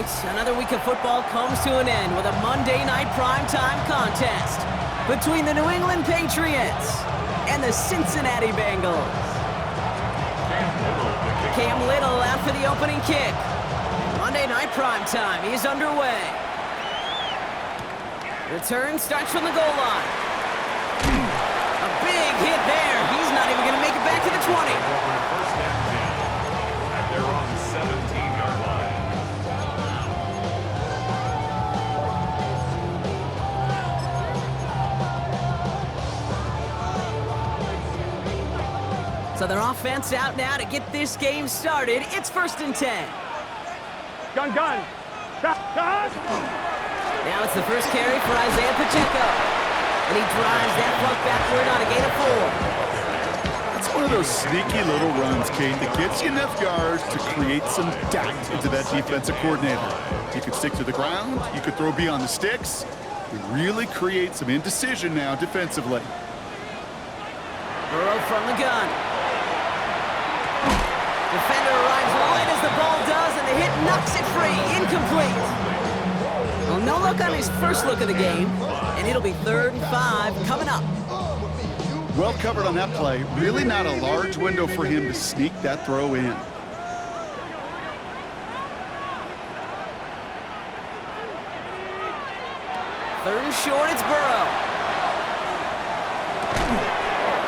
right, another week of football comes to an end with a Monday night primetime contest between the New England Patriots and the Cincinnati Bengals. Cam Little out for the opening kick. Monday night primetime is underway. Return starts from the goal line. A big hit there. He's not even going to make it back to the 20. First down 10. And they're on the 17-yard line. So their offense out now to get this game started. It's 1st and 10. Gun. Now it's the first carry for Isaiah Pacheco. And he drives that front backward on a gain of 4. It's one of those sneaky little runs, Kate, that gets you enough yards to create some doubt into that defensive coordinator. You could stick to the ground. You could throw beyond the sticks. You really create some indecision now defensively. Burrow from the gun. Defender arrives right as the ball does, and the hit knocks it free. Incomplete. Well, no look on his first look of the game, and it'll be 3rd and 5 coming up. Well covered on that play. Really not a large window for him to sneak that throw in. 3rd and short, it's Burrow.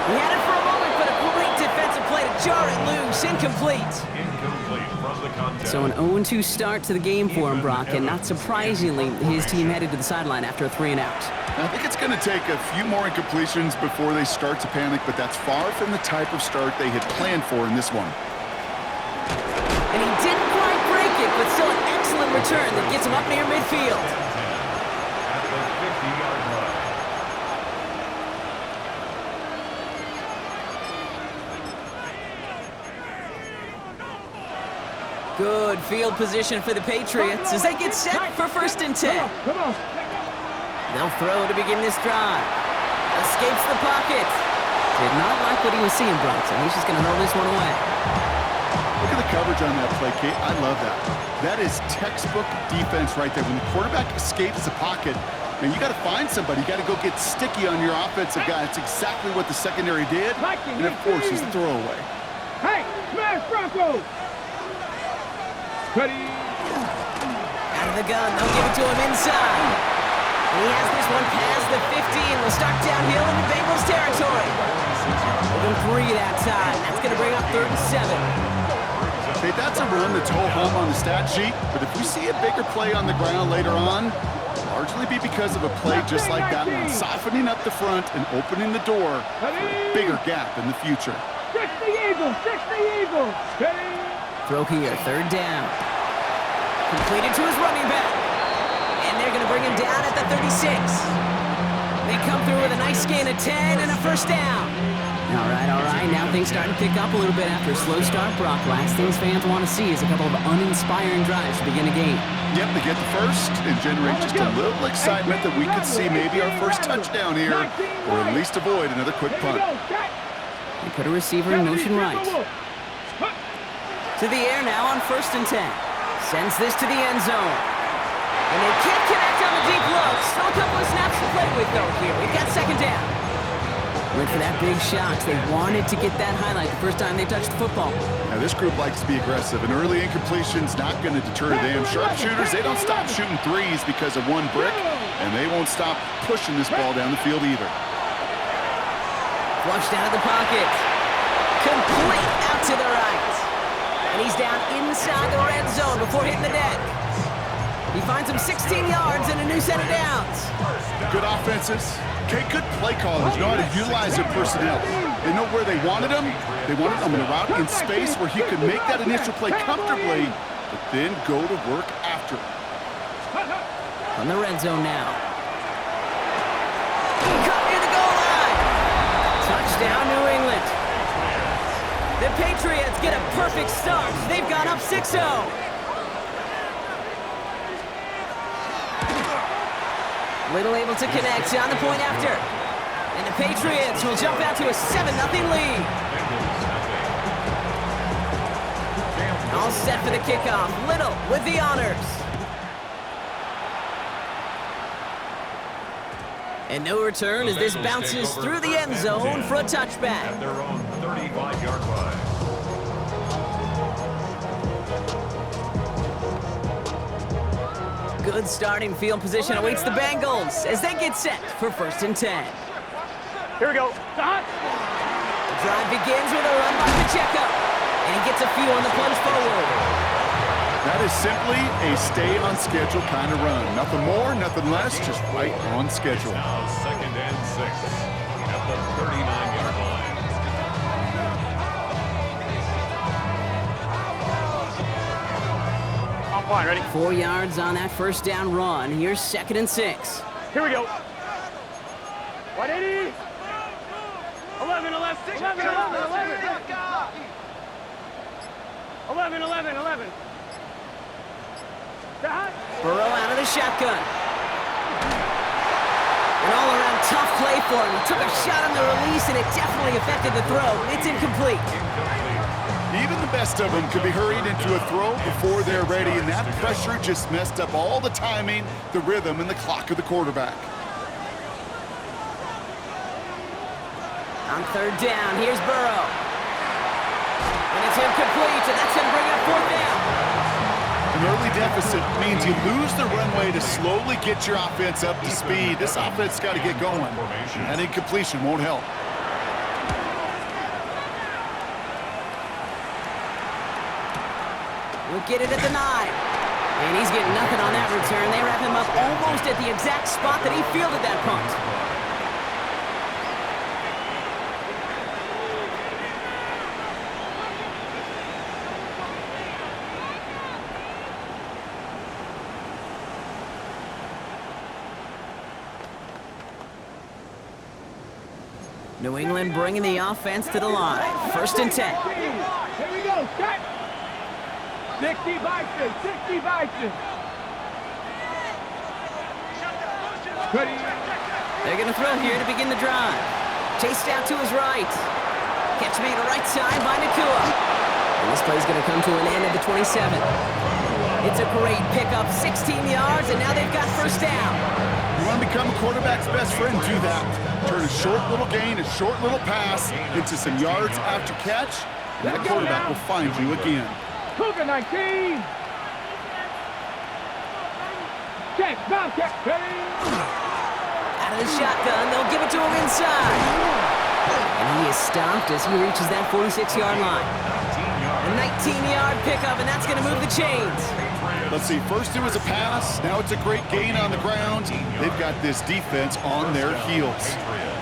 He had it for a moment, but a great defensive play to jar it loose. Incomplete. Incomplete from the contest. So an 0-2 start to the game for him, Brock, and not surprisingly, his team headed to the sideline after a 3-and-out. I think it's going to take a few more incompletions before they start to panic, but that's far from the type of start they had planned for in this one. And he didn't quite break it, but still an excellent return that gets him up near midfield. At the 50-yard line. Good field position for the Patriots as they get set for 1st and 10. Come on. They'll throw to begin this drive. Escapes the pocket. Did not like what he was seeing, Brock, so he's just going to throw this one away. Look at the coverage on that play, Kate. I love that. That is textbook defense right there. When the quarterback escapes the pocket, and you got to find somebody. You got to go get sticky on your offensive guy. That's exactly what the secondary did. And, of course, he's the throwaway. Hey, smash Bronco. Ready. Out of the gun, they'll give it to him inside. He has this one past the 50 and will start downhill into Bengals territory. Within 3 that time. That's going to bring up 3rd and 7. Hey, that's a run that's ho-hum on the stat sheet, but if we see a bigger play on the ground later on, it'll largely be because of a play just like that one, softening up the front and opening the door for a bigger gap in the future. 60 Eagles. Ready. Throw here, 3rd down. Completed to his running back. And they're going to bring him down at the 36. They come through with a nice gain of 10 and a 1st down. All right. Now things starting to pick up a little bit after a slow start, Brock. Last things fans want to see is a couple of uninspiring drives to begin a game. Yep, they get the first and generate just a little excitement that we could see maybe our first touchdown here, or at least avoid another quick punt. They put a receiver in motion right. To the air now on 1st and 10. Sends this to the end zone. And they can't connect on the deep look. Still a couple of snaps to play with, though, here. We've got 2nd down. Went for that big shot. They wanted to get that highlight the first time they touched the football. Now, this group likes to be aggressive, and early incompletion's not going to deter them. Sharpshooters, they don't stop shooting threes because of one brick, and they won't stop pushing this ball down the field either. Flushed out of the pocket. Complete out to the right. And he's down inside the red zone before hitting the deck. He finds him 16 yards and a new set of downs. Good offenses. Okay, good play callers know how to utilize their personnel. They know where they wanted him. They wanted him in a route in space where he could make that initial play comfortably, but then go to work after. On the red zone now. Cut near the goal line. Touchdown, New England. The Patriots get a perfect start. They've gone up 6-0. Little able to connect on the point after. And the Patriots will jump out to a 7-0 lead. All set for the kickoff. Little with the honors. And no return as this bounces through the end zone for a touchback. At their own 35-yard line. Good starting field position awaits the Bengals as they get set for 1st and 10. Here we go. The drive begins with a run by Pacheco, and he gets a few on the plunge forward. That is simply a stay on schedule kind of run. Nothing more, nothing less, just right on schedule. Now 2nd and 6 at the 39-yard line. On point, ready? 4 yards on that 1st down run. Here's 2nd and 6. Here we go. 180. 11, 11, 6, 11, 11, 11. 11, 11, 11. Burrow out of the shotgun. An all-around tough play for him. He took a shot on the release, and it definitely affected the throw. It's incomplete. Even the best of them could be hurried into a throw before they're ready, and that pressure just messed up all the timing, the rhythm, and the clock of the quarterback. On 3rd down, here's Burrow. And it's incomplete, and that's going to bring up 4th down. An early deficit means you lose the runway to slowly get your offense up to speed. This offense got to get going. That incompletion won't help. We'll get it at the 9. And he's getting nothing on that return. They wrap him up almost at the exact spot that he fielded that punt. New England bringing the offense to the line. 1st and 10. Here we go. Cut. 60 Bison. 60 Bison. Ready. They're going to throw here to begin the drive. Chased out to his right. Catch made right side by Nakua. And this play's going to come to an end at the 27. It's a great pickup, 16 yards, and now they've got 1st down. You want to become a quarterback's best friend, do that. Turn a short little gain, a short little pass into some yards after catch, and that quarterback will find you again. Cougar 19. Check, bounce, check, ready. Out of the shotgun, they'll give it to him inside. And he is stopped as he reaches that 46-yard line. A 19-yard pickup, and that's going to move the chains. Let's see, first it was a pass, now it's a great gain on the ground. They've got this defense on their heels.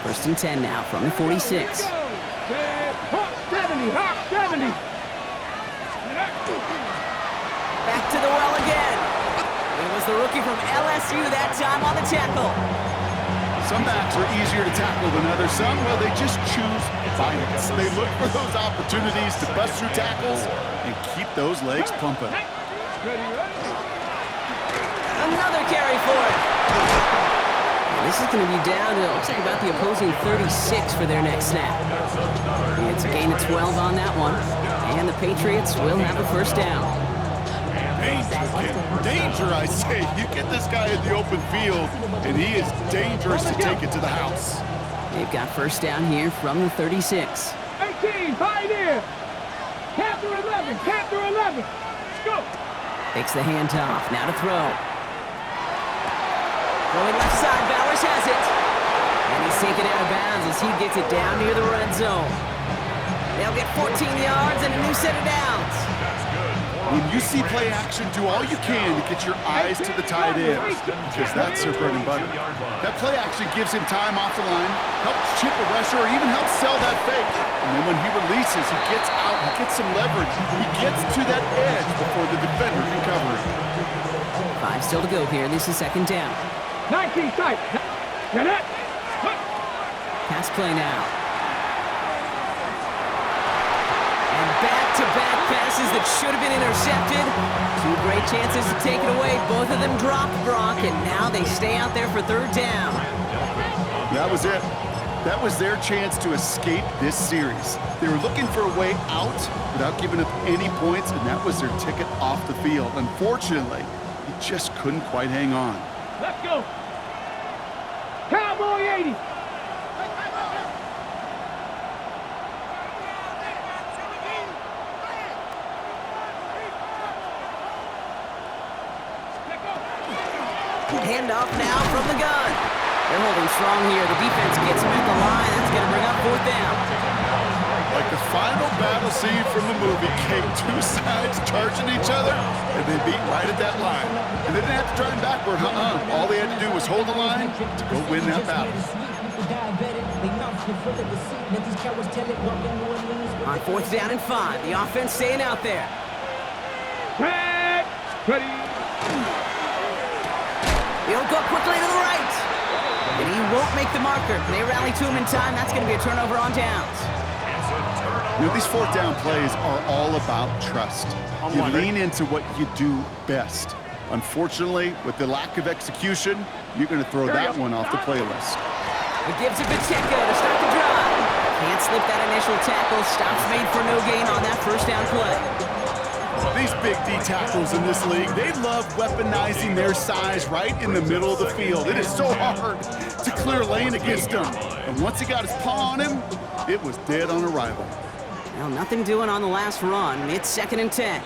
1st and 10 now from the 46. Hawk 70, Hawk 70. Back to the well again. It was the rookie from LSU that time on the tackle. Some backs are easier to tackle than others. Some, well, they just choose violence. They look for those opportunities to bust through tackles and keep those legs pumping. Another carry for it. And this is going to be down to, it looks like about the opposing 36 for their next snap. It's a gain of 12 on that one. And the Patriots will have a 1st down. Danger, I say. You get this guy in the open field, and he is dangerous to take it to the house. They've got 1st down here from the 36. 18, Pioneer. Capture 11, Capture 11. Go. Takes the handoff, now to throw. Going left side, Bowers has it. And he's taken out of bounds as he gets it down near the red zone. They'll get 14 yards and a new set of downs. When you see play action, do all you can to get your eyes to the tight ends, because that's their bread and butter. That play action gives him time off the line, helps chip a rusher, or even helps sell that fake. And then when he releases, he gets out, he gets some leverage. He gets to that edge before the defender can cover it. 5 still to go here. This is 2nd down. 19 tight. Get it. Pass play now. And back-to-back passes that should have been intercepted. 2 great chances to take it away. Both of them dropped, Brock, and now they stay out there for 3rd down. That was it. That was their chance to escape this series. They were looking for a way out without giving up any points, and that was their ticket off the field. Unfortunately, he just couldn't quite hang on. Let's go. Cowboy 80. Handoff now from the gun. They're holding strong here. The defense gets him at the line. That's going to bring up 4th down. Like the final battle scene from the movie, Kate, 2 sides charging each other, and they beat right at that line. And they didn't have to drive backward, All they had to do was hold the line to go win that battle. On 4th down and 5, the offense staying out there. Ready. He'll go quickly to the right. And he won't make the marker. They rally to him in time. That's going to be a turnover on downs. You know, these 4th down plays are all about trust. You lean into what you do best. Unfortunately, with the lack of execution, you're going to throw that one off the playlist. It gives it Pacheco to start the drive. Can't slip that initial tackle. Stops made for no gain on that 1st down play. These big D tackles in this league, they love weaponizing their size right in the middle of the field. It is so hard to clear lane against them. And once he got his paw on him, it was dead on arrival. Well, nothing doing on the last run. It's 2nd and 10.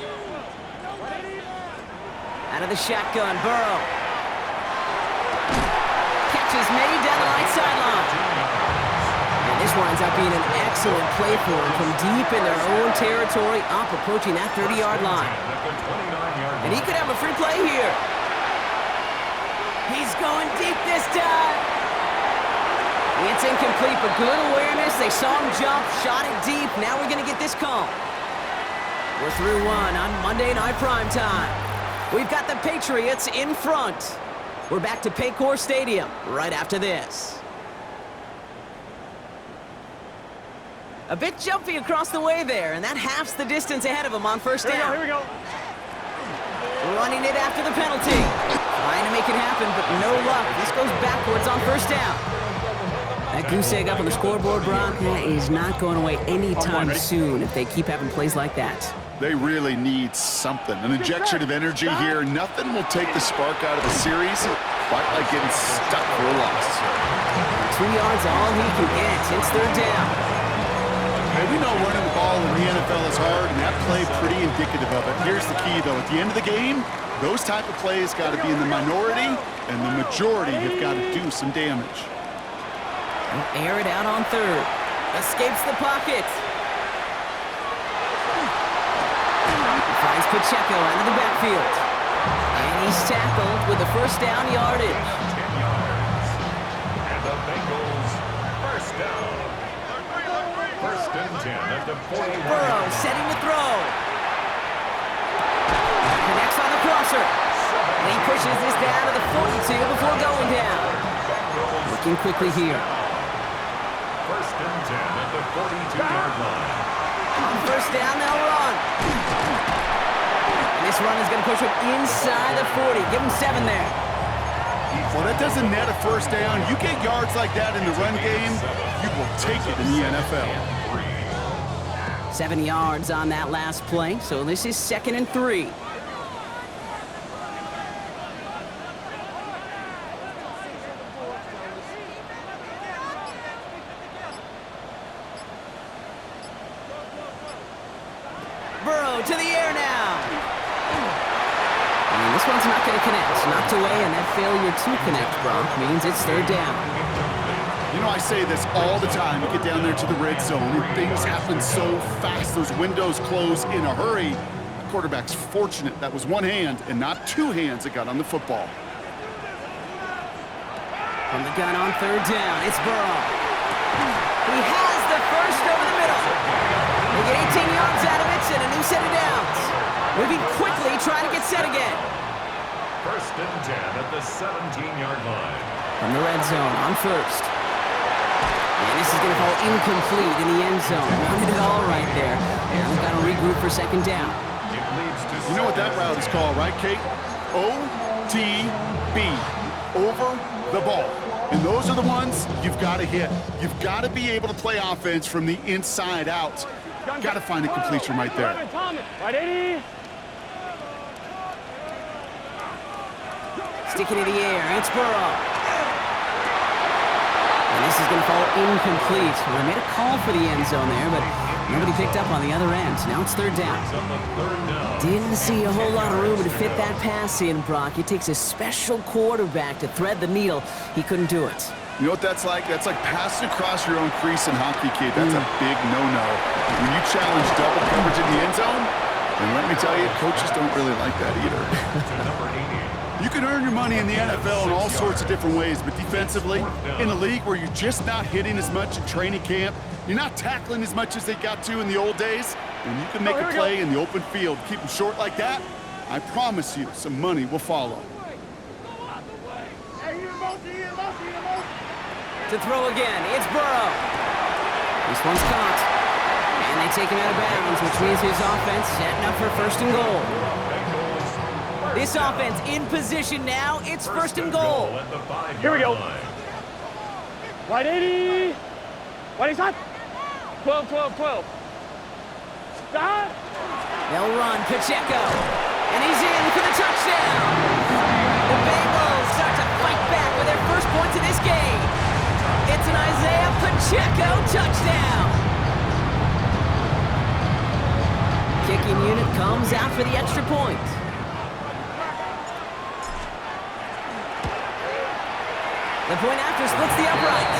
Out of the shotgun, Burrow. Catch is made down the right sideline. And this winds up being an excellent play for him from deep in their own territory, up approaching that 30-yard line. And he could have a free play here. He's going deep this time. It's incomplete, but good awareness. They saw him jump, shot it deep. Now we're going to get this call. We're through 1 on Monday Night Primetime. We've got the Patriots in front. We're back to Paycor Stadium right after this. A bit jumpy across the way there, and that halves the distance ahead of him on 1st down. Here we go. Running it after the penalty. Trying to make it happen, but no luck. This goes backwards on 1st down. That goose egg up on the scoreboard, Brock, that is not going away anytime soon if they keep having plays like that. They really need something, an injection of energy here. Nothing will take the spark out of a series quite like getting stuck for a loss. 2 yards all he can get. It's 3rd down. Hey, we know running the ball in the NFL is hard, and that play pretty indicative of it. Here's the key, though. At the end of the game, those type of plays got to be in the minority, and the majority have got to do some damage. He'll air it out on 3rd. Escapes the pocket. Finds Pacheco out of the backfield. And he's tackled with the 1st down yardage. 10 yards. And the Bengals, 1st down. 1st and 10 at the 41. Burrow setting to throw. Connects on the crosser. And he pushes this down to the 42 before going down. Looking quickly here. 1st and 10 at the 42-yard line. On 1st down, they'll run. And this run is going to push him inside the 40. Give him 7 there. Well, that doesn't net a 1st down. You get yards like that in the run game, you will take it in the NFL. 7 yards on that last play, so this is 2nd and 3. Burrow to the air now. And this one's not going to connect. Knocked away, and that failure to connect, Brock, means it's 3rd down. You know, I say this all the time. You get down there to the red zone, and things happen so fast. Those windows close in a hurry. The quarterback's fortunate that was one hand and not 2 hands that got on the football. From the gun on 3rd down, it's Burrow. He has the first over the middle. They get 18 yards out of it and a new set of downs. Moving quickly, trying to get set again. 1st and 10 at the 17-yard line. From the red zone on 1st. And this is going to fall incomplete in the end zone. Running it all right there. And they've got to regroup for 2nd down. It leads to You know what that route is called, right, Kate? OTB, over the ball. And those are the ones you've got to hit. You've got to be able to play offense from the inside out. Got to find a completion right there. Right, 80. Sticking in the air, it's Burrow. This is going to fall incomplete. Well, they made a call for the end zone there, but nobody picked up on the other end. Now it's third down. Didn't see a whole lot of room to fit that pass in, Brock. It takes a special quarterback to thread the needle. He couldn't do it. You know what that's like? That's like passing across your own crease in hockey, kid. That's a big no-no. When you challenge double coverage in the end zone, and let me tell you, coaches don't really like that either. You can earn your money in the NFL in all sorts of different ways, but defensively, in a league where you're just not hitting as much in training camp, you're not tackling as much as they got to in the old days, when you can make a play in the open field, keep them short like that, I promise you some money will follow. To throw again, it's Burrow. This one's caught. And they take him out of bounds, which means his offense setting up for first and goal. This offense in position now. It's first and goal. Here we go. Wide 80. Wide is hot. 12, 12, 12. Stop. They'll run Pacheco. And he's in for the touchdown. The Bengals start to fight back with their first points in this game. It's an Isaiah Pacheco touchdown. Kicking unit comes out for the extra point. The point after splits the uprights.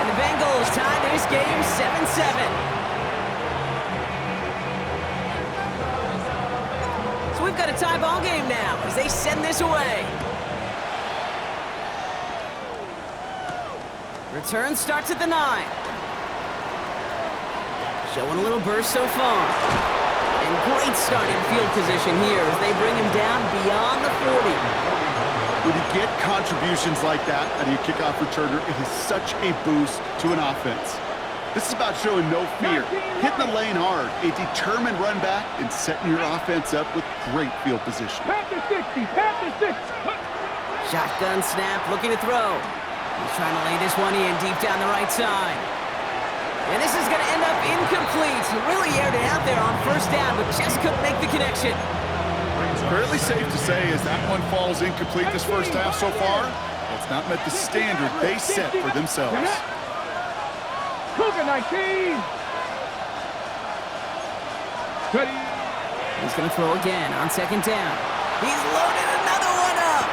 And the Bengals tie this game 7-7. So we've got a tie ball game now as they send this away. Return starts at the 9. Showing a little burst so far. And great starting field position here as they bring him down beyond the 40. When you get contributions like that out of your kickoff returner, it is such a boost to an offense. This is about showing no fear, hitting the lane hard, a determined run back, and setting your offense up with great field position. Panther 60, Panther 60. Shotgun snap, looking to throw. He's trying to lay this one in deep down the right side. And this is going to end up incomplete. Really aired it out there on first down, but just couldn't make the connection. Fairly safe to say as that one falls incomplete this first half so far, it's not met the standard they set for themselves. Cougar 19. Ready. He's going to throw again on second down. He's loaded another one up.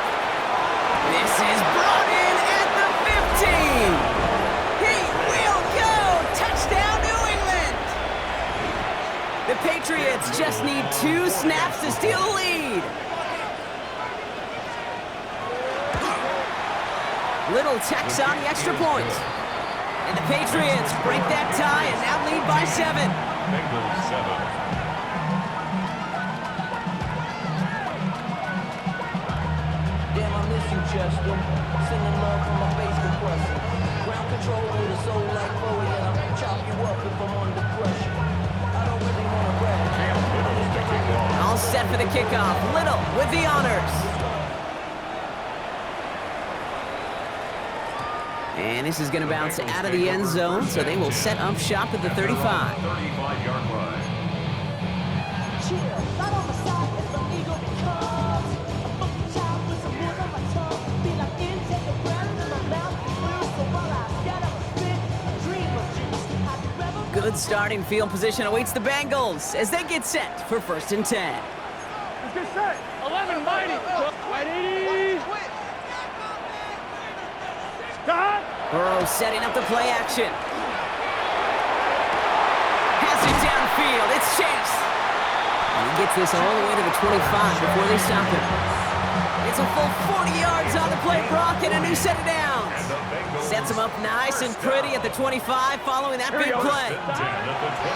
This is brought in at the 15. He will go. Touchdown, New England. The Patriots just need 2 snaps to steal the lead. Little tacks on the extra point. And the Patriots break that tie and now lead by 7. Bengals 7. Damn, I miss you, Chester. Sending love from my bass compressor. Ground control with a soul like Bowie, and I'll chop you up if I'm under pressure. I don't really want to rap. All set for the kickoff. Little with the honors. And this is going to bounce out of the end zone, so they will set up shop at the 35. 35-yard line. Chill, right on the side as the eagle becomes a funky child with some wood on my tongue. Feel like intake of breath in my mouth is loose, so while I scatter a spit, a dream of juice. I can rebel. Good starting field position awaits the Bengals as they get set for first and 10. Let's get set. 11 mighty. Wide 80. Stop. Burrow setting up the play action. Has it downfield. It's Chase. And he gets this all the way to the 25 before they stop him. It's a full 40 yards on the play, Brock, and a new set of downs. Sets him up nice and pretty at the 25 following that big play.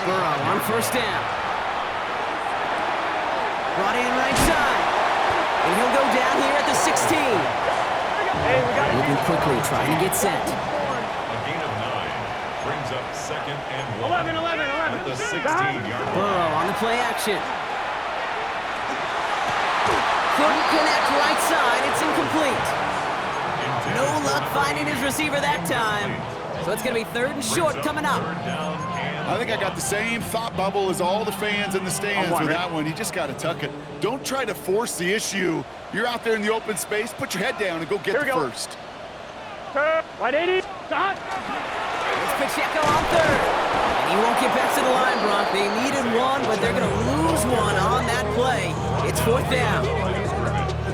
Burrow on first down. Brought in right side. And he'll go down here at the 16. Moving quickly, trying to get set. A gain of 9 brings up second and 1. 11, 11, 11. At the 16-yard line. Burrow on the play action. Couldn't connect right side. It's incomplete. No luck finding his receiver that time. So it's going to be third and short coming up. I think I got the same thought bubble as all the fans in the stands with that one. You just got to tuck it. Don't try to force the issue. You're out there in the open space. Put your head down and go get the first. Wide 80. Stop. It's Pacheco on third. And he won't get back to the line, Brock. They needed one, but they're going to lose one on that play. It's fourth down.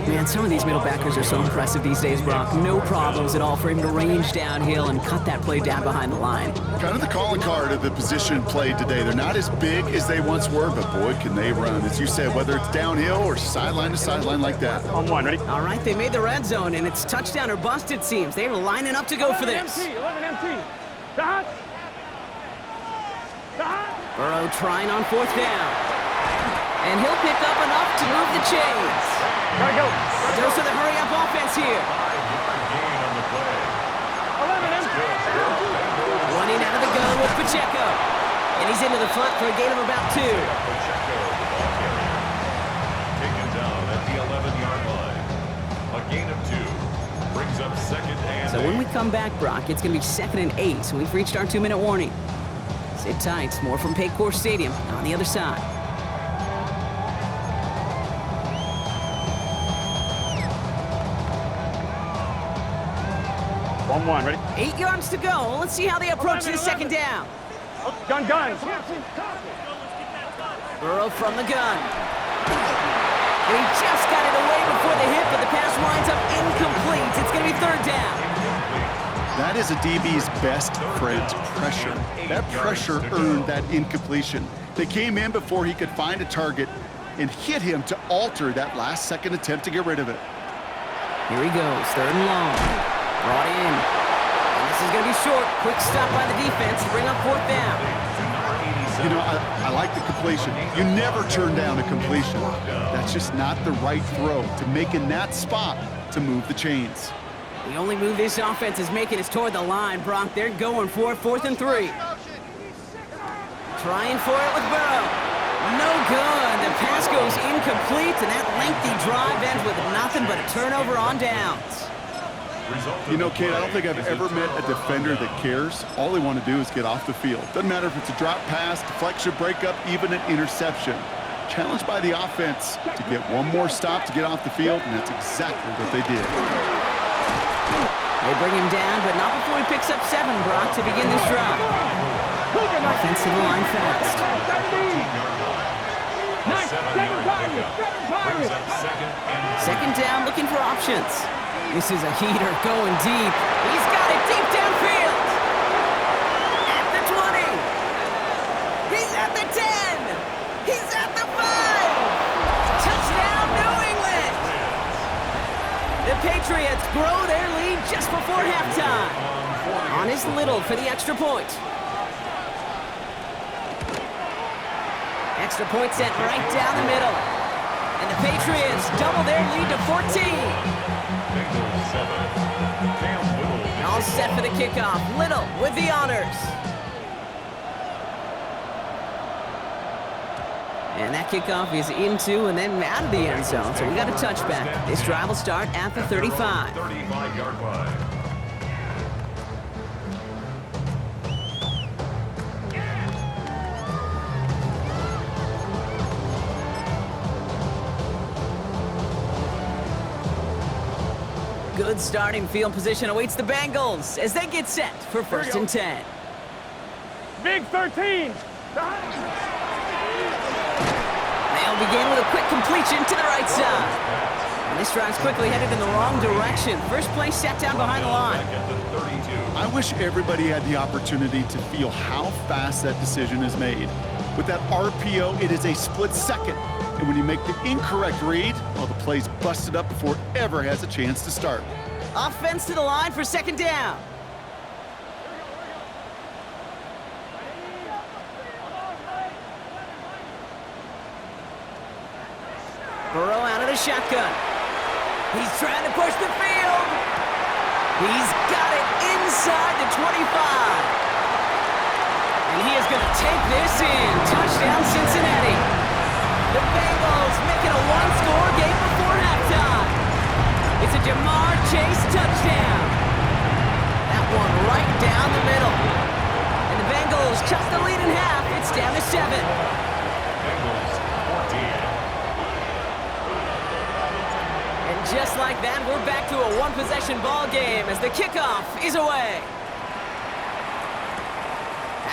Man, some of these middle backers are so impressive these days, Brock. No problems at all for him to range downhill and cut that play down behind the line. Kind of the calling card of the position played today. They're not as big as they once were, but boy, can they run. As you said, whether it's downhill or sideline to sideline like that. On one, ready? All right, they made the red zone, and it's touchdown or bust, it seems. They were lining up to go for this. 11 MT. Stop. Stop. Burrow trying on fourth down. And he'll pick up enough to move the chains. Gotta go. Dose of the hurry-up offense here. 5-yard gain on the play. 11 MT. Running out of the gun with Pacheco. And he's into the front for a gain of about 2. Pacheco, the ball carrier. Taken down at the 11-yard line. A gain of 2. Brings up second and So when we 8. come back, Brock, it's going to be 2nd and 8. So we've reached our 2-minute warning. Sit tight. More from Paycor Stadium on the other side. On one, ready? 8 yards to go. Let's see how they approach this second down. Gun. Burrow from the gun. He just got it away before the hit, but the pass winds up incomplete. It's going to be 3rd down. That is a DB's best friend, pressure. That pressure earned that incompletion. They came in before he could find a target and hit him to alter that last-second attempt to get rid of it. Here he goes, 3rd and long. Brought in. And this is going to be short. Quick stop by the defense to bring up 4th down. You know, I like the completion. You never turn down a completion. That's just not the right throw to make in that spot to move the chains. The only move this offense is making is toward the line, Brock. They're going for it, 4th and 3. Trying for it with Burrow. No good. The pass goes incomplete, and that lengthy drive ends with nothing but a turnover on downs. You know, Kate, I don't think I've ever met a defender that cares. All they want to do is get off the field. Doesn't matter if it's a drop pass, deflection, breakup, even an interception. Challenged by the offense to get one more stop to get off the field, and that's exactly what they did. They bring him down, but not before he picks up 7, Brock, to begin this drive. Offense to the line fast. Second down, looking for options. This is a heater going deep. He's got it deep downfield. At the 20. He's at the 10. He's at the 5. Touchdown, New England. The Patriots grow their lead just before halftime. On is Little for the extra point. Extra point sent right down the middle. And the Patriots double their lead to 14. All set for the kickoff. Little with the honors. And that kickoff is into and then out of the end zone. So we got a touchback. This drive will start at the 35. 35-yard line. Good starting field position awaits the Bengals as they get set for 1st and 10. Big 13. They'll begin with a quick completion to the right side. And this drive's quickly headed in the wrong direction. First play set down behind the line. I wish everybody had the opportunity to feel how fast that decision is made. With that RPO, it is a split second. And when you make the incorrect read, well, the play's busted up before it ever has a chance to start. Offense to the line for 2nd down. Burrow out of the shotgun. He's trying to push the field. He's got it inside the 25. And he is going to take this in. Touchdown, Cincinnati. The Bengals making a one-score game before halftime. It's a Jamar Chase touchdown. That one right down the middle. And the Bengals cut the lead in half. It's down to 7. Bengals 14. And just like that, we're back to a one-possession ball game as the kickoff is away.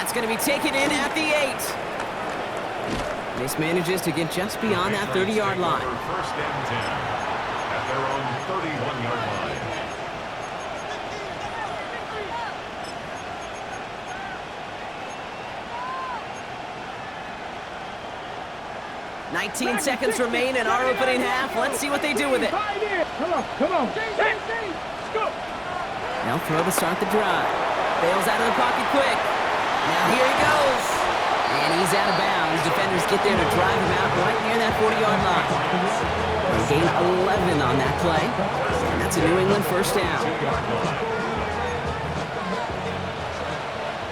That's going to be taken in at the 8. This manages to get just beyond that 30-yard line. First and 10 at their own 31-yard line. 19 seconds remain in our opening half. Let's see what they do with it. Come on. Go. They'll throw to start the drive. Bails out of the pocket quick. Now here he goes. And he's out of bounds. Defenders get there to drive him out right near that 40-yard line. They gain 11 on that play. And that's a New England first down.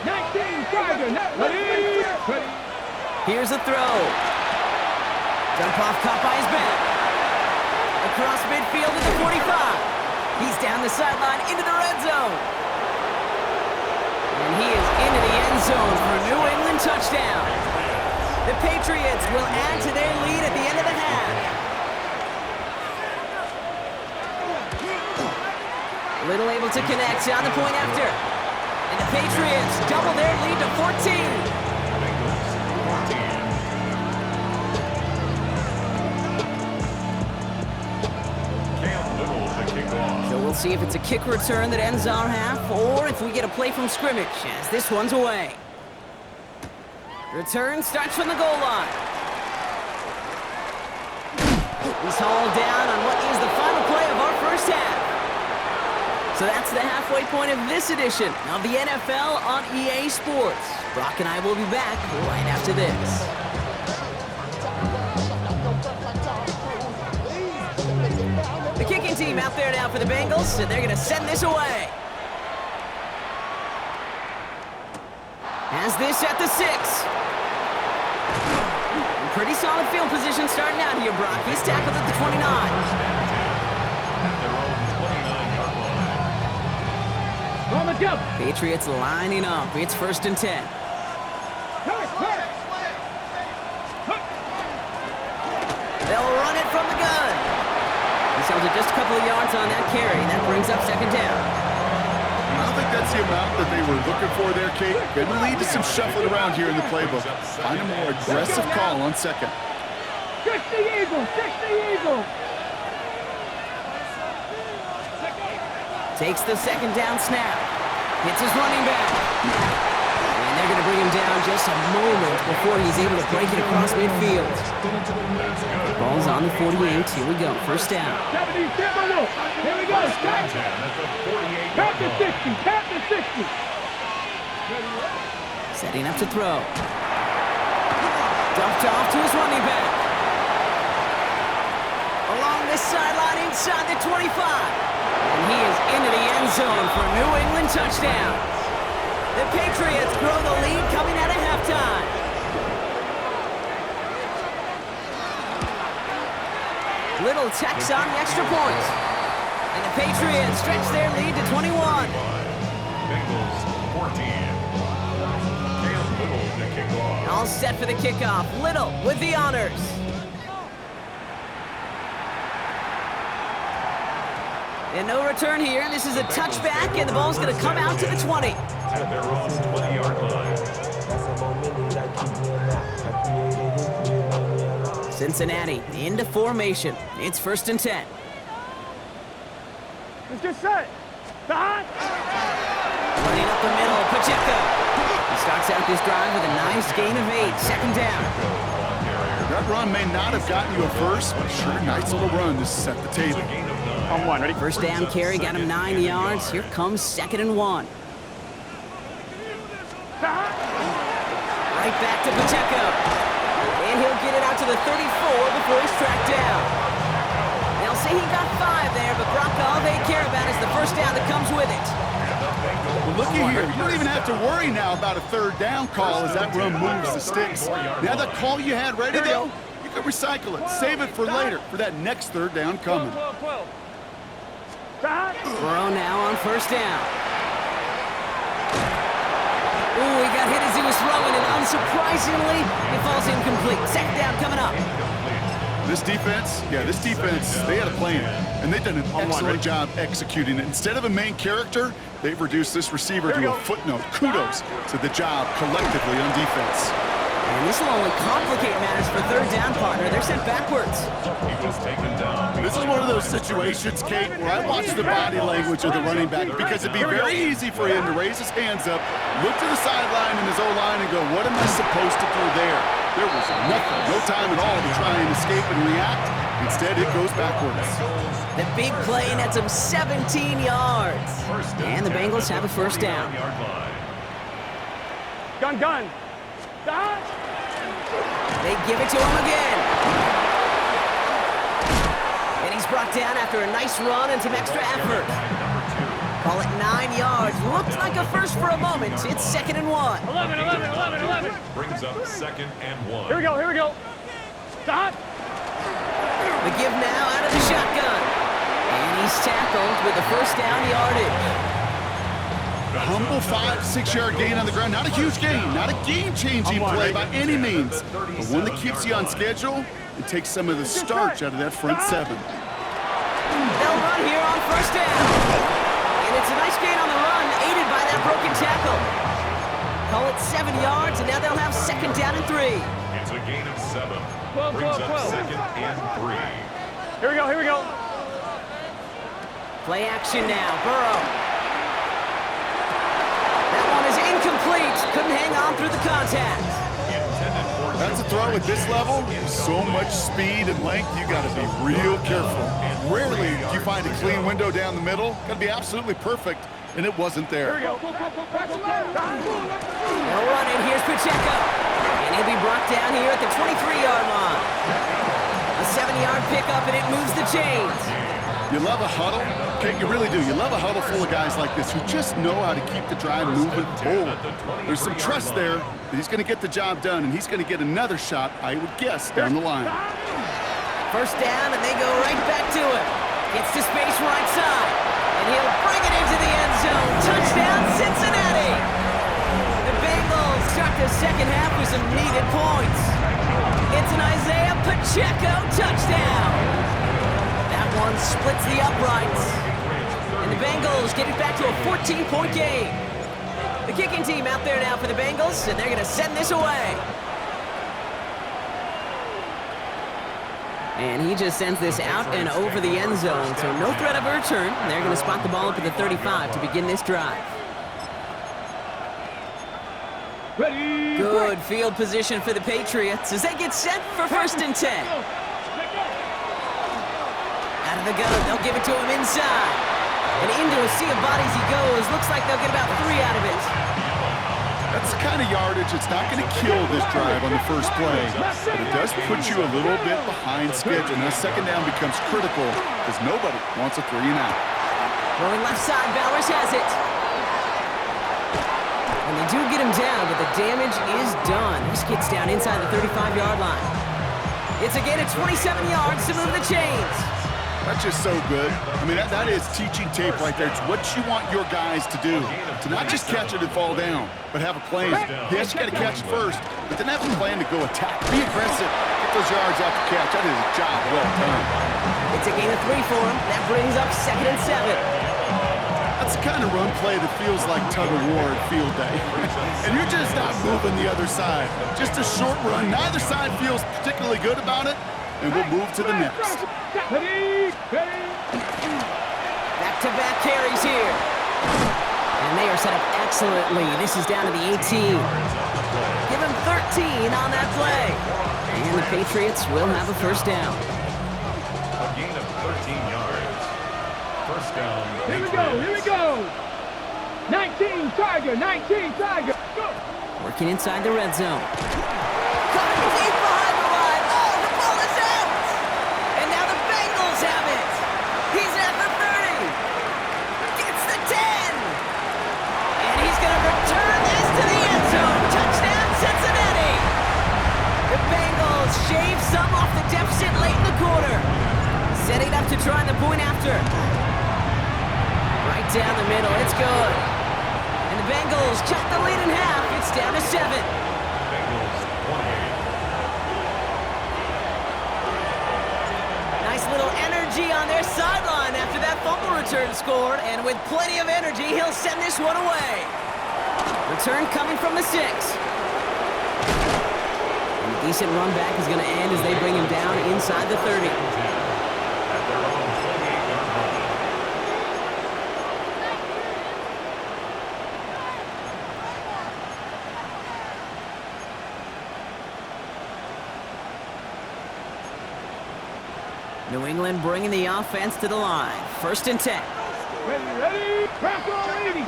19 Tiger. Ready. Here's a throw. Dump off caught by his back. Across midfield to the 45. He's down the sideline into the red zone. And he is into the end zone for a New England touchdown. The Patriots will add to their lead at the end of the half. Little able to connect on the point after. And the Patriots double their lead to 14. So we'll see if it's a kick return that ends our half, or if we get a play from scrimmage, as this one's away. Return starts from the goal line. He's hauled down on what is the final play of our first half. So that's the halfway point of this edition of the NFL on EA Sports. Brock and I will be back right after this. The kicking team out there now for the Bengals, and they're going to send this away. Has this at the 6. Pretty solid field position starting out here, Brock. He's tackled at the 29. Patriots lining up. It's first and 10. They'll run it from the gun. He's held it just a couple of yards on that carry. That brings up second down. I don't think that's the amount that they were looking for there, Kate. Going to lead to some shuffling around here in the playbook. Find a more aggressive call on second. 60 Eagles. Takes the second down snap. Hits his running back. And they're going to bring him down just a moment before he's able to break it across midfield. Ball's on the 48. Here we go. First down. Here we go. Tap the 60. Setting up to throw. Dumped off to his running back. Along this sideline inside the 25. And he is into the end zone for a New England touchdown. The Patriots grow the lead coming out of halftime. Little tacks on the extra point. And the Patriots stretch their lead to 21. Bengals 14. Cam Little to kick off. All set for the kickoff. Little with the honors. And no return here. This is a touchback, and the ball's going to come out to the 20. At their own 20-yard line. Cincinnati into formation. It's first and 10. Let's get set. Behind. Running up the middle, Pacheco. He starts out this drive with a nice gain of 8. Second down. That run may not have gotten you a first, but sure, nice little run to set the table. On one, ready? First down carry got him 9 yards. Here comes second and 1. Right back to Pacheco. And he'll get it out to the 34 before he's tracked down. They'll say he got 5 there, but Brock, all they care about is the first down that comes with it. Well, look at here. You don't even have to worry now about a third down call as that run moves the sticks. Now that call you had ready, though, you can recycle it. Save it for later, for that next third down coming. Burrow now on first down. Ooh, he got hit as he was throwing, and unsurprisingly, it falls incomplete. Second down coming up. This defense, they had a plan, and they've done an excellent job executing it. Instead of a main character, they've reduced this receiver to a footnote. Kudos to the job collectively on defense. And this will only complicate matters for third down, partner. They're sent backwards. He was taken down. This is one of those situations, Kate, where I watch the body language of the running back because it'd be very easy for him to raise his hands up, look to the sideline in his O-line and go, what am I supposed to do there? There was nothing, no time at all to try and escape and react. Instead, it goes backwards. The big play nets him 17 yards. And the Bengals have a first down. Gun. Stop. They give it to him again. And he's brought down after a nice run and some extra effort. Call it 9 yards. Looked like a first for a moment. It's 2nd and 1. 11. Brings up 2nd and 1. Here we go. Stop. The give now out of the shotgun. And he's tackled with the first down yardage. A humble 5-6 yard gain on the ground. Not a huge gain, not a game-changing play by any means, but one that keeps you on schedule and takes some of the starch out of that front seven. They'll run here on first down. And it's a nice gain on the run, aided by that broken tackle. Call it 7 yards, and now they'll have 2nd down and 3. It's a gain of 7. 12. Brings up 2nd and 3. Here we go. Play action now, Burrow. That one is incomplete. Couldn't hang on through the contact. That's a throw at this level. So much speed and length, you got to be real careful. Rarely do you find a clean window down the middle. Got to be absolutely perfect, and it wasn't there. Here we go. They'll run it. Here's Pacheco. And he'll be brought down here at the 23-yard line. A 7-yard pickup, and it moves the chains. You love a huddle? Okay, you really do. You love a huddle full of guys like this who just know how to keep the drive moving forward. There's some trust there that he's going to get the job done, and he's going to get another shot, I would guess, down the line. First down, and they go right back to it. Gets to space right side, and he'll bring it into the end zone. Touchdown, Cincinnati! The Bengals start the second half with some needed points. It's an Isaiah Pacheco touchdown. That one splits the uprights. And the Bengals get it back to a 14-point game. The kicking team out there now for the Bengals, and they're going to send this away. And he just sends this out and over the end zone, so no threat of a return. They're going to spot the ball up at the 35 to begin this drive. Ready. Good field position for the Patriots as they get set for 1st and 10. Out of the gun, they'll give it to him inside. And into a sea of bodies he goes. Looks like they'll get about 3 out of it. That's the kind of yardage that's not going to kill this drive on the first play, but it does put you a little bit behind schedule. Now, 2nd down becomes critical because nobody wants a 3 and out. Rolling left side, Bowers has it. And they do get him down, but the damage is done. This gets down inside the 35-yard line. It's a gain of 27 yards to move the chains. That's just so good. I mean, that is teaching tape right there. It's what you want your guys to do. To not just catch it and fall down, but have a plan. Yes, you got to catch it first, but then have a plan to go attack. Be aggressive. Get those yards after catch. That is a job well done. It's a gain of 3 for him. That brings up 2nd and 7. That's the kind of run play that feels like tug-of-war at field day. And you're just not moving the other side. Just a short run. Neither side feels particularly good about it, and we'll move to the next. Back-to-back carries here. And they are set up excellently. This is down to the 18. Give him 13 on that play. And the Patriots will have a first down. A gain of 13 yards. First down. Here we go. 19 Tiger. Go. Working inside the red zone. Coming deep behind the line. Oh, the ball is out. And now the Bengals have it. He's at the 30. Gets the 10. And he's going to return this to the end zone. Touchdown, Cincinnati. The Bengals shave some off the deficit late in the quarter. Setting up to try the point after. Right down the middle. It's good. And the Bengals cut the lead in half. It's down to 7. Bengals 28. little energy on their sideline after that fumble return scored, and with plenty of energy, he'll send this one away. Return coming from the 6. And a decent run back is going to end as they bring him down inside the 30. At their own 28-yard line. New England bringing the offense to the line. 1st and 10. Ready? Crack on 80.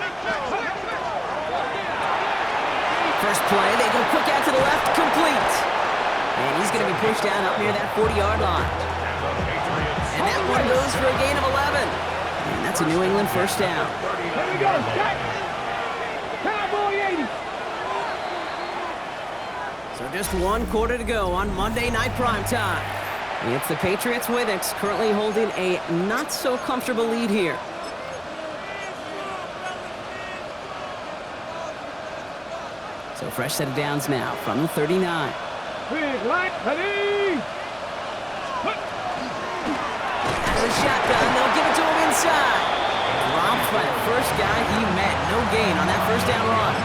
First play, they go quick out to the left, complete. And he's going to be pushed down up near that 40-yard line. And that one goes for a gain of 11. And that's a New England first down. Here we go. Cut. Cowboy 80. So just 1 quarter to go on Monday Night Primetime. It's the Patriots with it, currently holding a not-so-comfortable lead here. So fresh set of downs now from the 39. Big light. Ready? Out of the shotgun, they'll give it to him inside. Dropped by the first guy he met. No gain on that first down run.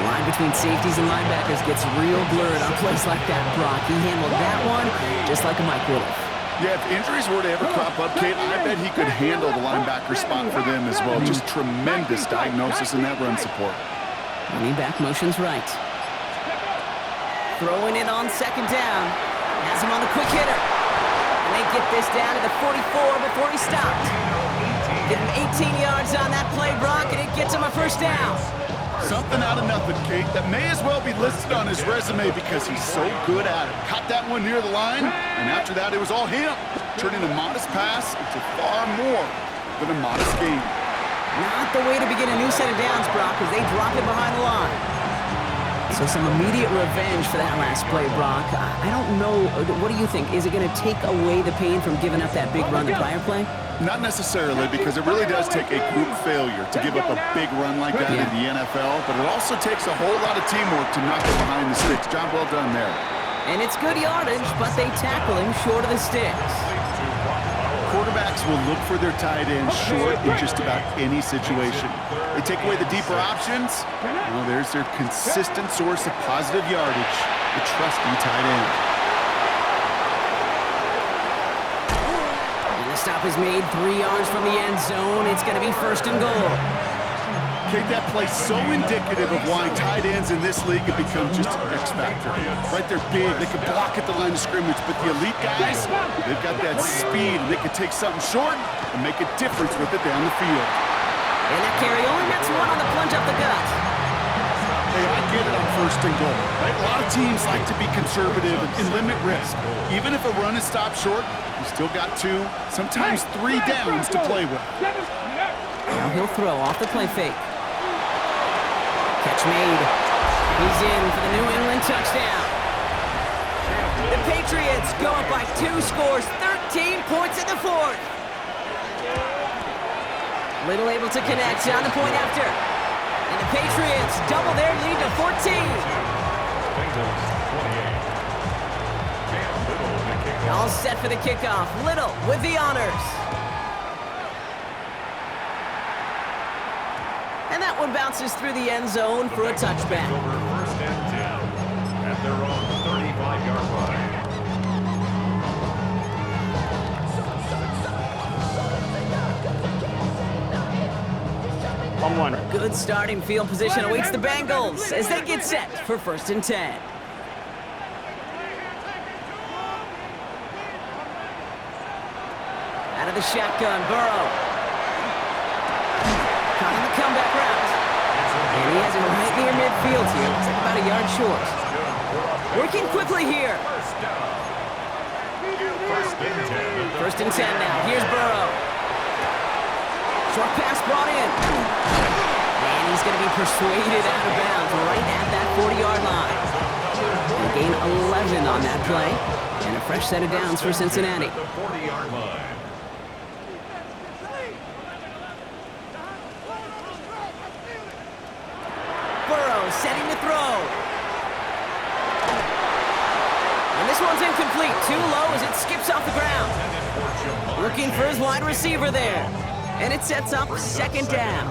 The line between safeties and linebackers gets real blurred on plays like that, Brock. He handled that one just like a Mike would have. Yeah, if injuries were to ever crop up, Kate, I bet he could handle the linebacker spot for them as well. Just tremendous diagnosis in that run support. Running back motions right. Throwing it on 2nd down. Has him on the quick hitter. And they get this down to the 44 before he stopped. Get him 18 yards on that play, Brock, and it gets him a first down. Something out of nothing, Kate, that may as well be listed on his resume because he's so good at it. Caught that one near the line, and after that, it was all him. Turning a modest pass into far more than a modest gain. Not the way to begin a new set of downs, Brock, as they drop it behind the line. So some immediate revenge for that last play, Brock. I don't know. What do you think? Is it going to take away the pain from giving up that big run the prior play? Not necessarily, because it really does take a group failure to give up a big run like that in the NFL, but it also takes a whole lot of teamwork to knock it behind the sticks. Job well done there. And it's good yardage, but they tackle him short of the sticks. Quarterbacks will look for their tight end short in just about any situation. They take away the deeper options. Well, there's their consistent source of positive yardage, the trusty tight end. And the stop is made 3 yards from the end zone. It's going to be 1st and goal. Kate, that play's so indicative of why tight ends in this league have become just an X factor. Right, they're big, they can block at the line of scrimmage, but the elite guys, they've got that speed, and they can take something short and make a difference with it down the field. And that carry only gets one on the plunge up the gut. Hey, I get it on 1st and goal. Right? A lot of teams like to be conservative and limit risk. Even if a run is stopped short, you still got 2, sometimes 3 downs to play with. Now he'll throw off the play fake. Catch made. He's in for the New England touchdown. The Patriots go up by 2 scores, 13 points in the 4th. Little able to connect on the point after. And the Patriots double their lead to 14. All set for the kickoff. Little with the honors. And that one bounces through the end zone for a touchback. Over 1st and 10 at their own 35-yard line. Good starting field position awaits the Bengals as they get set for 1st and 10. Out of the shotgun, Burrow. Caught on the comeback route. And he has it right near midfield here. Looks like about a yard short. Working quickly here. 1st and 10 now. Here's Burrow. Short pass brought in. And he's going to be persuaded out of bounds right at that 40-yard line. And gain 11 on that play. And a fresh set of downs for Cincinnati. The 40-yard line. Burrow setting to throw. And this one's incomplete. Too low as it skips off the ground. Looking for his wide receiver there. And it sets up second down.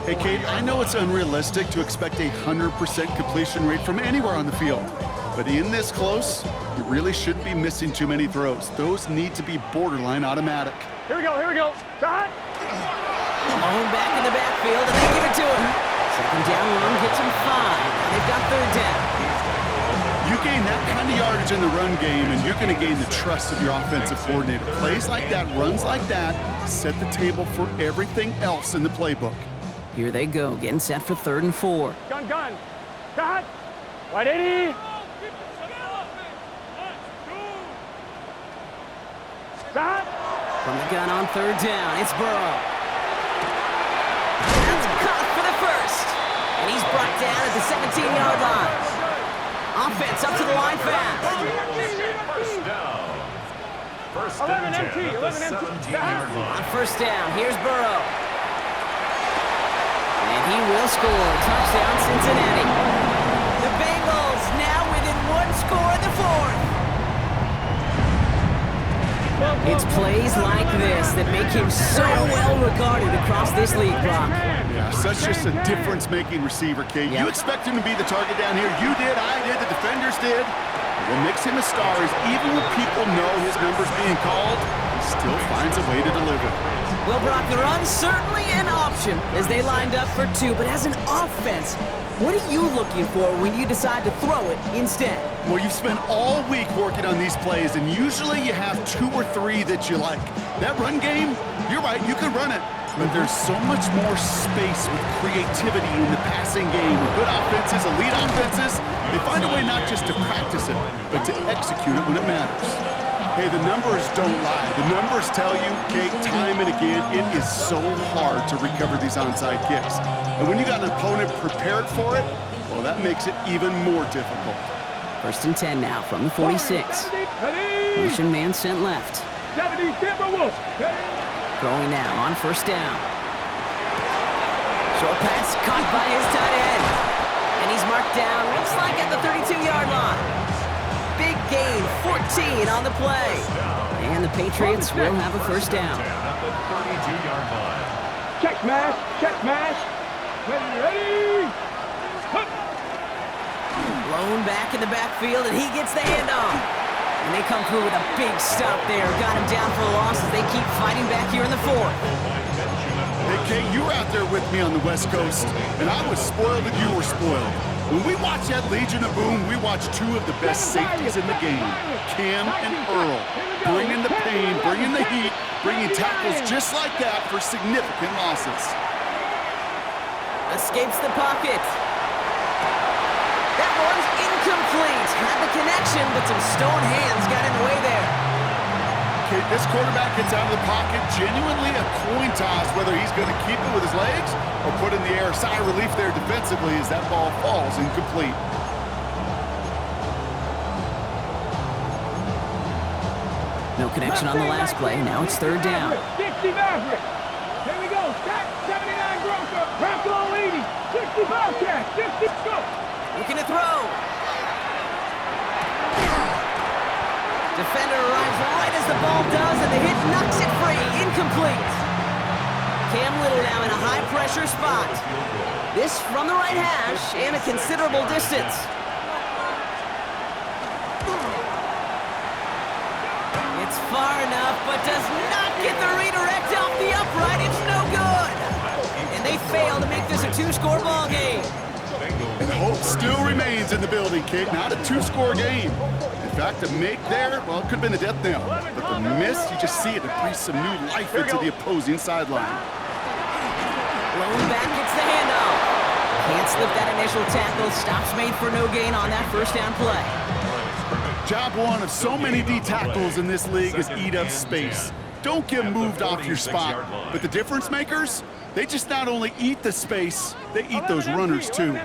Hey, Kate, I know it's unrealistic to expect a 100% completion rate from anywhere on the field. But in this close, you really shouldn't be missing too many throws. Those need to be borderline automatic. Here we go. Shot. Alone back in the backfield, and they give it to him. Second down run gets him 5. Now they've got third down. You gain that kind of yardage in the run game, and you're going to gain the trust of your offensive coordinator. Plays like that, runs like that, set the table for everything else in the playbook. Here they go, getting set for 3rd and 4. Gun. Shot. Wide 80. Shot. From the gun on 3rd down, it's Burrow. That's caught for the first. And he's brought down at the 17-yard line. Offense up to the line fast. First down. First and 10 at the 17-yard On line. first down, here's Burrow. And he will score. Touchdown, Cincinnati. The Bengals now within 1 score in the 4th. It's plays like this that make him so well regarded across this league, Brock. Yeah, such just a difference-making receiver, Kate. Yep. You expect him to be the target down here. You did, I did, the defenders did. What makes him a star is even when people know his number's being called, he still finds a way to deliver. Well, Brock, the run's certainly an option as they lined up for 2, but as an offense, what are you looking for when you decide to throw it instead? Well, you've spent all week working on these plays, and usually you have 2 or 3 that you like. That run game, you're right, you can run it. But there's so much more space with creativity in the passing game. With good offenses, elite offenses, they find a way not just to practice it, but to execute it when it matters. Hey, the numbers don't lie. The numbers tell you, Kate, time and again, it is so hard to recover these onside kicks. And when you got an opponent prepared for it, well, that makes it even more difficult. 1st and 10 now from the 46. Motion man sent left. 70 Timberwolves. Throwing now on 1st down. Short pass caught by his tight end. And he's marked down, looks like at the 32-yard line. Big gain, 14 on the play. And the Patriots will have a 1st down. At the 32-yard line. Check mash. Ready. Hup. Blown back in the backfield, and he gets the handoff. And they come through with a big stop there. Got him down for a loss as they keep fighting back here in the 4th. Hey, Kate, you were out there with me on the West Coast, and I was spoiled and you were spoiled. When we watch that Legion of Boom, we watch 2 of the best safeties in the game, Cam and Earl, bringing the pain, bringing the heat, bringing tackles just like that for significant losses. Escapes the pocket. That one's incomplete. Had the connection, but some stone hands got in the way there. Okay, this quarterback gets out of the pocket, genuinely a coin toss, whether he's going to keep it with his legs or put in the air. Sigh of relief there defensively as that ball falls incomplete. No connection on the last play. Now it's 3rd down. 60 Maverick. Here we go. Stack 79 Grocer. Bronco 80. 65 Cat. 50 go. Looking to throw. Defender arrives right as the ball does, and the hit knocks it free. Incomplete. Cam Little now in a high-pressure spot. This from the right hash and a considerable distance. It's far enough, but does not get the redirect off the upright. It's no good. And they fail to make this a 2-score ball game. And hope still remains in the building, Kate. Not a 2-score game. In fact, a make there, well, it could have been a death knell. But the miss, you just see it breathe some new life into the opposing sideline. Blown back gets the handoff. Can't slip that initial tackle. Stops made for no gain on that 1st down play. Job one of so many D tackles in this league is eat up space. Don't get moved off your spot. But the difference makers, they just not only eat the space, they eat those runners too.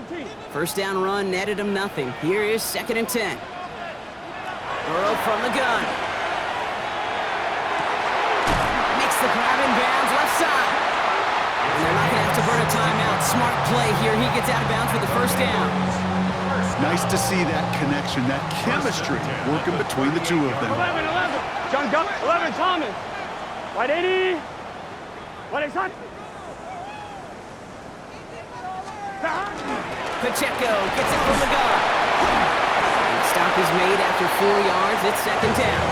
1st down run netted him nothing. Here is 2nd and 10. Burrow from the gun. Makes the grab in bounds left side. And they're not going to have to burn a timeout. Smart play here. He gets out of bounds for the 1st down. Nice to see that connection, that chemistry working between the 2 of them. 11. John Gunn, 11, Thomas. White 80. White 80, son. Pacheco gets it from the gun. And stop is made after 4 yards. It's second down.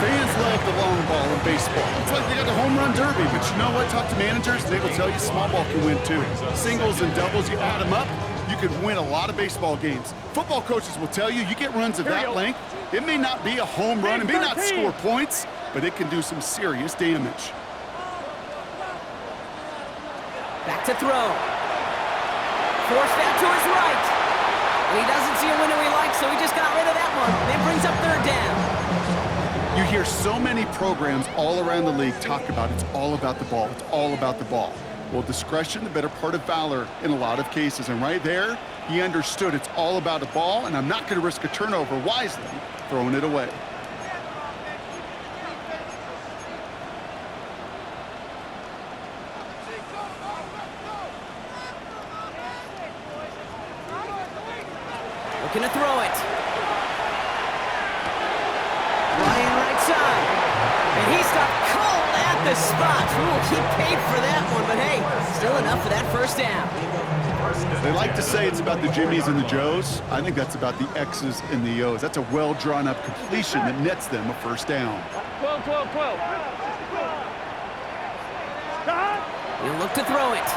Fans love the long ball in baseball. It's like they got the home run derby, but you know what? Talk to managers, they will tell you small ball can win too. Singles and doubles, you add them up, you could win a lot of baseball games. Football coaches will tell you, you get runs of that length, it may not be a home run, it may not score points, but it can do some serious damage. Back to throw. Forced out to his right. And he doesn't see a window he likes, so he just got rid of that one. That brings up third down. You hear so many programs all around the league talk about it's all about the ball, it's all about the ball. Well, discretion, the better part of valor in a lot of cases. And right there, he understood it's all about the ball, and I'm not going to risk a turnover wisely, throwing it away. Looking to throw it. Running right side. And he stopped cold at the spot. Ooh, he paid for that one, but hey, still enough for that first down. They like to say it's about the Jimmies and the Joes. I think that's about the X's and the O's. That's a well-drawn-up completion that nets them a first down. 12, 12, 12. He'll look to throw it.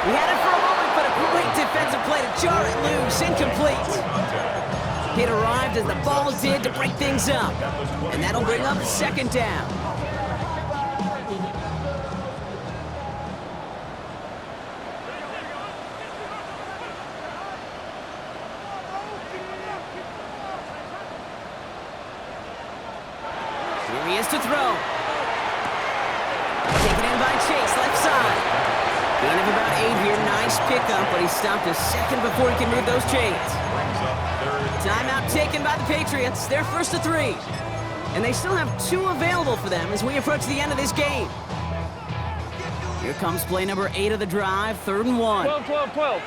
He had it for a moment, but a great defensive play to jar it loose. Incomplete. It arrived as the ball did to break things up. And that'll bring up second down. Here he is to throw. Taken in by Chase, left side. Gain of about 8 here. Nice pickup, but he stopped a second before he can move those chains. Timeout taken by the Patriots. They're first to 3. And they still have 2 available for them as we approach the end of this game. Here comes play number 8 of the drive, 3rd and 1. 12, 12, 12.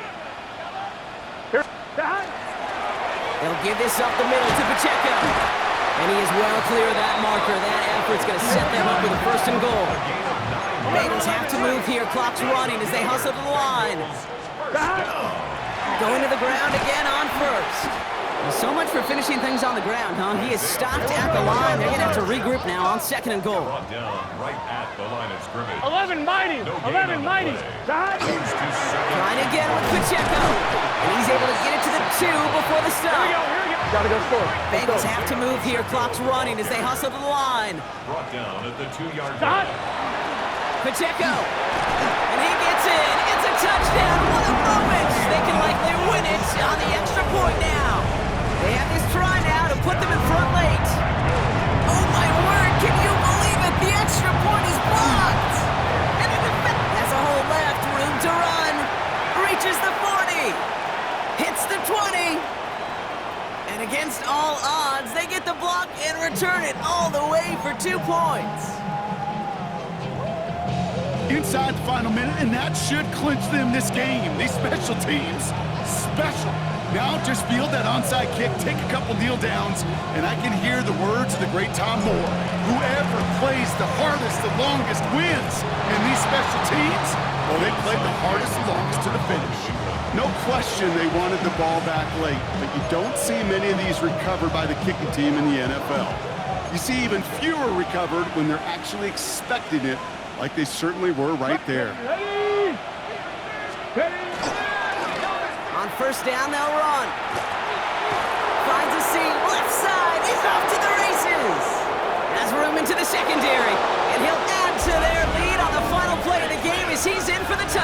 Here. They'll give this up the middle to Pacheco. And he is well clear of that marker. That effort's going to set them up with a 1st and goal. Bengals have to move here. Clock's running as they hustle to the line. Going to the ground again on first. So much for finishing things on the ground, huh? He is stopped at the line. They're going to have to regroup now on 2nd and goal. Brought down right at the line of scrimmage. 11, mighty. 11, mighty. Trying again with Pacheco. And he's able to get it to the 2 before the stop. Here we go. Gotta go score. Bengals have to move here. Clock's running as they hustle to the line. Brought down at the 2-yard line. Pacheco. And he gets in. It's a touchdown. What a moment. They can likely win it on the extra point now. They have this try now to put them in front late. Oh my word, can you believe it? The extra point is blocked. And the defense has a hole left, room to run. Reaches the 40. Hits the 20. And against all odds, they get the block and return it all the way for 2 points. Inside the final minute, and that should clinch them this game. These special teams, special. Now just field that onside kick, take a couple kneel downs, and I can hear the words of the great Tom Moore. Whoever plays the hardest, the longest wins. And these special teams, well, they played the hardest, the longest to the finish. No question they wanted the ball back late, but you don't see many of these recovered by the kicking team in the NFL. You see even fewer recovered when they're actually expecting it, like they certainly were right there. Ready. Ready. On 1st down, they'll run. Finds a seam, left side, he's off to the races. Has room into the secondary, and he'll add to their lead on the final play of the game as he's in for the touchdown.